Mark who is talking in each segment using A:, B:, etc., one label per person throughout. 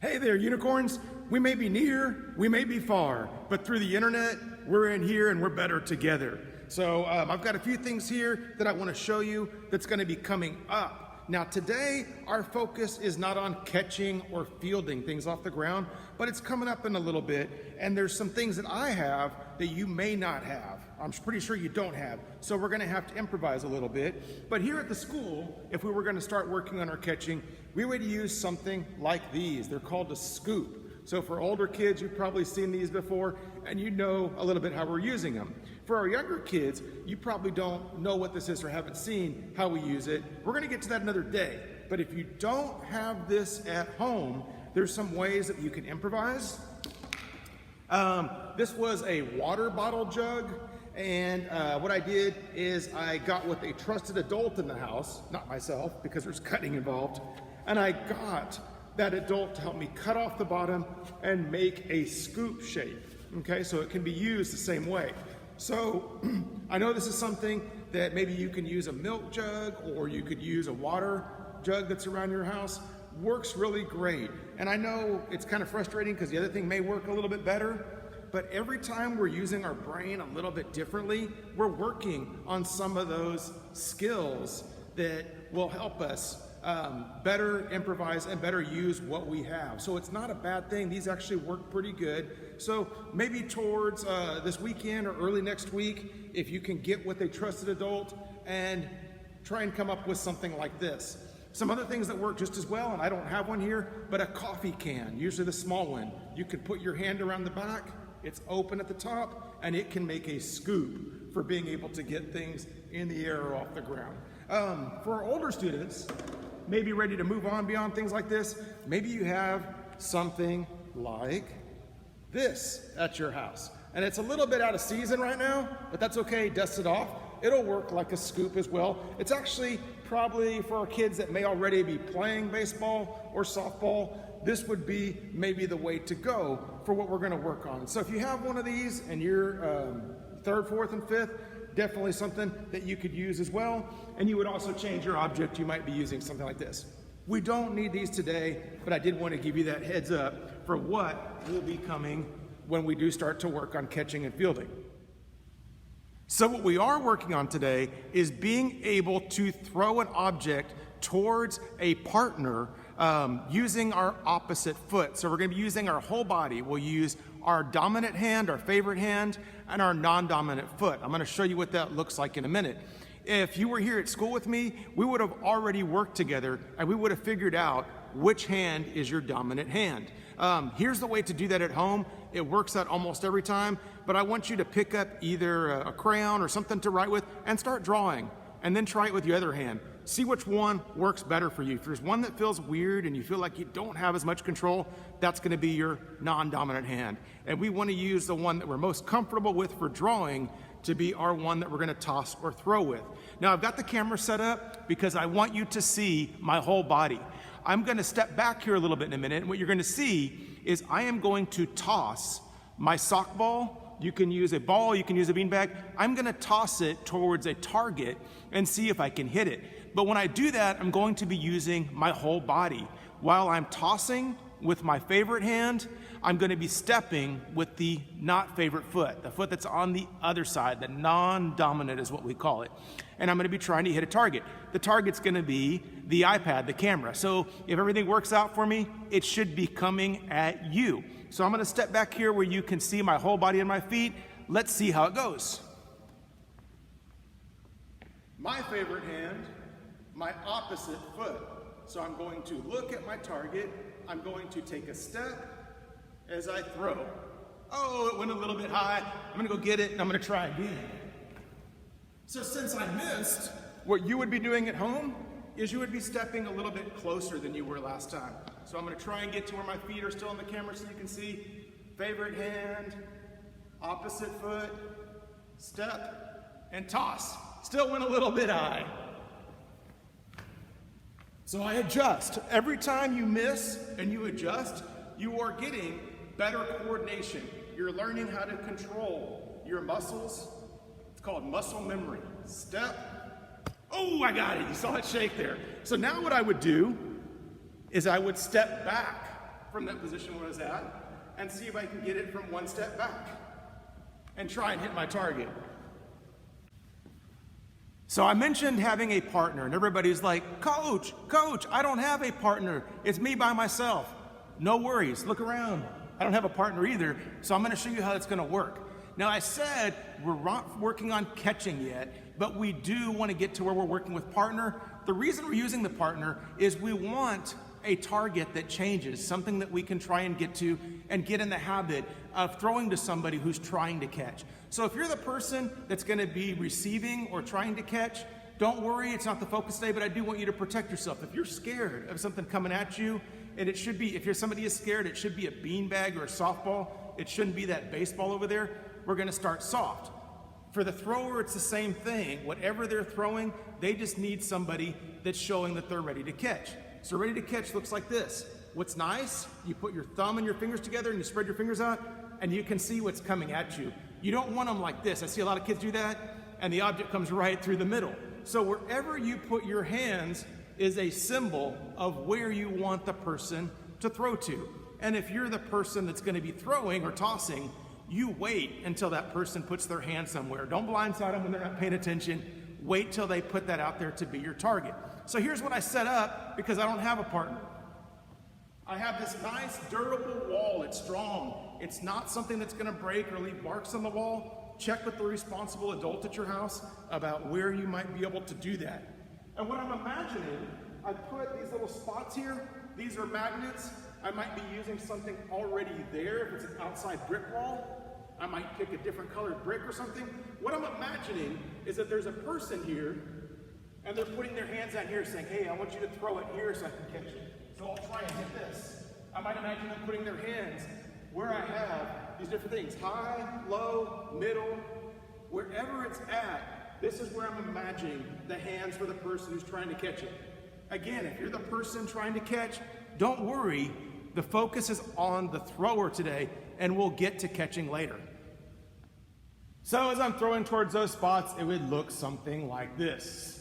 A: Hey there, unicorns. We may be near, we may be far, but through the internet, we're in here and we're better together. So I've got a few things here that I want to show you that's going to be coming up. Now today, our focus is not on catching or fielding things off the ground, but it's coming up in a little bit, and there's some things that I have that you may not have. I'm pretty sure you don't have, so we're gonna have to improvise a little bit. But here at the school, if we were gonna start working on our catching, we would use something like these. They're called a scoop. So for older kids, you've probably seen these before, and you know a little bit how we're using them. For our younger kids, you probably don't know what this is or haven't seen how we use it. We're gonna get to that another day. But if you don't have this at home, there's some ways that you can improvise. This was a water bottle jug, and what I did is I got with a trusted adult in the house, not myself because there's cutting involved, and I got that adult to help me cut off the bottom and make a scoop shape, okay? So it can be used the same way. So I know this is something that maybe you can use a milk jug or you could use a water jug that's around your house. Works really great. And I know it's kind of frustrating because the other thing may work a little bit better, but every time we're using our brain a little bit differently, we're working on some of those skills that will help us better improvise and better use what we have. So it's not a bad thing. These actually work pretty good. So maybe towards this weekend or early next week, if you can get with a trusted adult and try and come up with something like this. Some other things that work just as well, and I don't have one here, but a coffee can, usually the small one. You can put your hand around the back, it's open at the top, and it can make a scoop for being able to get things in the air or off the ground. For our older students, maybe ready to move on beyond things like this, maybe you have something like this at your house. And it's a little bit out of season right now, but that's okay, dust it off. It'll work like a scoop as well. It's actually probably for our kids that may already be playing baseball or softball, this would be maybe the way to go for what we're gonna work on. So if you have one of these and you're third, fourth, and fifth, definitely something that you could use as well. And you would also change your object. You might be using something like this. We don't need these today, but I did want to give you that heads up for what will be coming when we do start to work on catching and fielding. So what we are working on today is being able to throw an object towards a partner using our opposite foot. So we're going to be using our whole body. We'll use our dominant hand, our favorite hand, and our non-dominant foot. I'm going to show you what that looks like in a minute. If you were here at school with me, we would have already worked together and we would have figured out which hand is your dominant hand. Here's the way to do that at home. It works out almost every time, but I want you to pick up either a crayon or something to write with and start drawing, and then try it with your other hand. See which one works better for you. If there's one that feels weird and you feel like you don't have as much control, that's gonna be your non-dominant hand. And we wanna use the one that we're most comfortable with for drawing to be our one that we're gonna toss or throw with. Now I've got the camera set up because I want you to see my whole body. I'm gonna step back here a little bit in a minute, and what you're gonna see is I am going to toss my sock ball. You can use a ball, you can use a beanbag. I'm gonna toss it towards a target and see if I can hit it. But when I do that, I'm going to be using my whole body. While I'm tossing with my favorite hand, I'm gonna be stepping with the not favorite foot, the foot that's on the other side, the non-dominant is what we call it. And I'm gonna be trying to hit a target. The target's gonna be the iPad, the camera. So if everything works out for me, it should be coming at you. So I'm gonna step back here where you can see my whole body and my feet. Let's see how it goes. My favorite hand, my opposite foot. So I'm going to look at my target. I'm going to take a step as I throw. Oh, it went a little bit high. I'm gonna go get it and I'm gonna try again. So since I missed, what you would be doing at home is you would be stepping a little bit closer than you were last time. So I'm gonna try and get to where my feet are still on the camera so you can see. Favorite hand, opposite foot, step, and toss. Still went a little bit high. So I adjust. Every time you miss and you adjust, you are getting better coordination. You're learning how to control your muscles. It's called muscle memory. Step. Oh, I got it. You saw it shake there. So now what I would do is I would step back from that position where I was at and see if I can get it from one step back and try and hit my target. So I mentioned having a partner, and everybody's like, Coach, I don't have a partner. It's me by myself. No worries, look around. I don't have a partner either, so I'm gonna show you how it's gonna work. Now I said we're not working on catching yet, but we do wanna get to where we're working with partner. The reason we're using the partner is we want a target that changes, something that we can try and get to and get in the habit of throwing to somebody who's trying to catch. So if you're the person that's gonna be receiving or trying to catch, don't worry, it's not the focus today, but I do want you to protect yourself. If you're scared of something coming at you, and it should be, if somebody is scared, it should be a beanbag or a softball. It shouldn't be that baseball over there. We're gonna start soft. For the thrower, it's the same thing. Whatever they're throwing, they just need somebody that's showing that they're ready to catch. So ready to catch looks like this. What's nice, you put your thumb and your fingers together and you spread your fingers out and you can see what's coming at you. You don't want them like this. I see a lot of kids do that and the object comes right through the middle. So wherever you put your hands is a symbol of where you want the person to throw to. And if you're the person that's gonna be throwing or tossing, you wait until that person puts their hand somewhere. Don't blindside them when they're not paying attention. Wait till they put that out there to be your target. So here's what I set up because I don't have a partner. I have this nice durable wall. It's strong. It's not something that's gonna break or leave marks on the wall. Check with the responsible adult at your house about where you might be able to do that. And what I'm imagining, I put these little spots here. These are magnets. I might be using something already there. If it's an outside brick wall, I might pick a different colored brick or something. What I'm imagining is that there's a person here and they're putting their hands out here saying, hey, I want you to throw it here so I can catch it. So I'll try and hit this. I might imagine them putting their hands where I have these different things, high, low, middle, wherever it's at, this is where I'm imagining the hands for the person who's trying to catch it. Again, if you're the person trying to catch, don't worry, the focus is on the thrower today and we'll get to catching later. So as I'm throwing towards those spots, it would look something like this.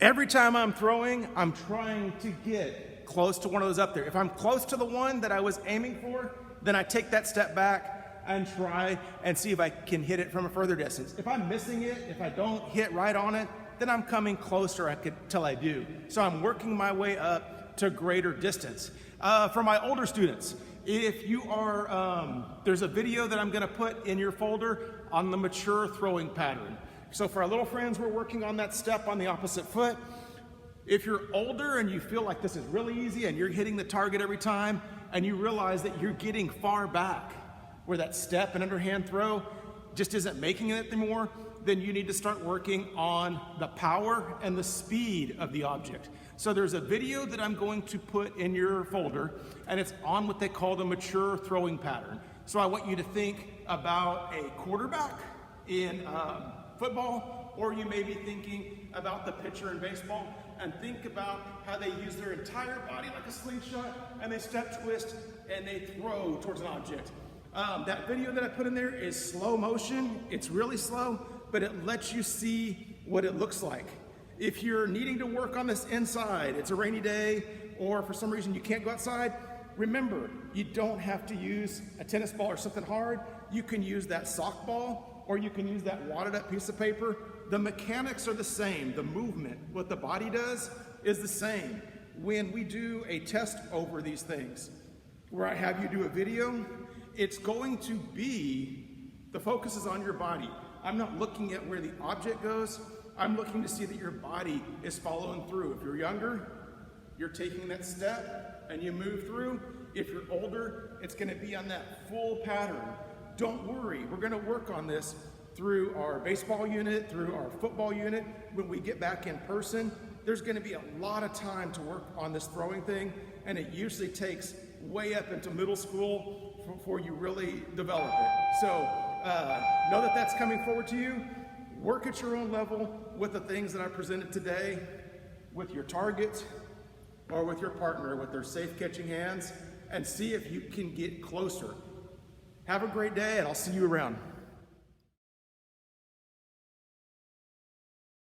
A: Every time I'm throwing, I'm trying to get close to one of those up there. If I'm close to the one that I was aiming for, then I take that step back and try and see if I can hit it from a further distance. If I'm missing it, if I don't hit right on it, then I'm coming closer till I do. So I'm working my way up to greater distance. For my older students, if you are, there's a video that I'm gonna put in your folder on the mature throwing pattern. So for our little friends, we're working on that step on the opposite foot. If you're older and you feel like this is really easy and you're hitting the target every time and you realize that you're getting far back where that step and underhand throw just isn't making it anymore, then you need to start working on the power and the speed of the object. So there's a video that I'm going to put in your folder and it's on what they call the mature throwing pattern. So I want you to think about a quarterback in football, or you may be thinking about the pitcher in baseball and think about how they use their entire body like a slingshot and they step twist and they throw towards an object. That video that I put in there is slow motion. It's really slow, but it lets you see what it looks like. If you're needing to work on this inside, it's a rainy day, or for some reason you can't go outside, remember, you don't have to use a tennis ball or something hard. You can use that sock ball, or you can use that wadded up piece of paper. The mechanics are the same. The movement, what the body does, is the same. When we do a test over these things, where I have you do a video, it's going to be, the focus is on your body. I'm not looking at where the object goes. I'm looking to see that your body is following through. If you're younger, you're taking that step and you move through. If you're older, it's gonna be on that full pattern. Don't worry, we're gonna work on this through our baseball unit, through our football unit. When we get back in person, there's gonna be a lot of time to work on this throwing thing, and it usually takes way up into middle school before you really develop it. So know that that's coming forward to you. Work at your own level with the things that I presented today, with your target or with your partner with their safe catching hands, and see if you can get closer. Have a great day, and I'll see you around.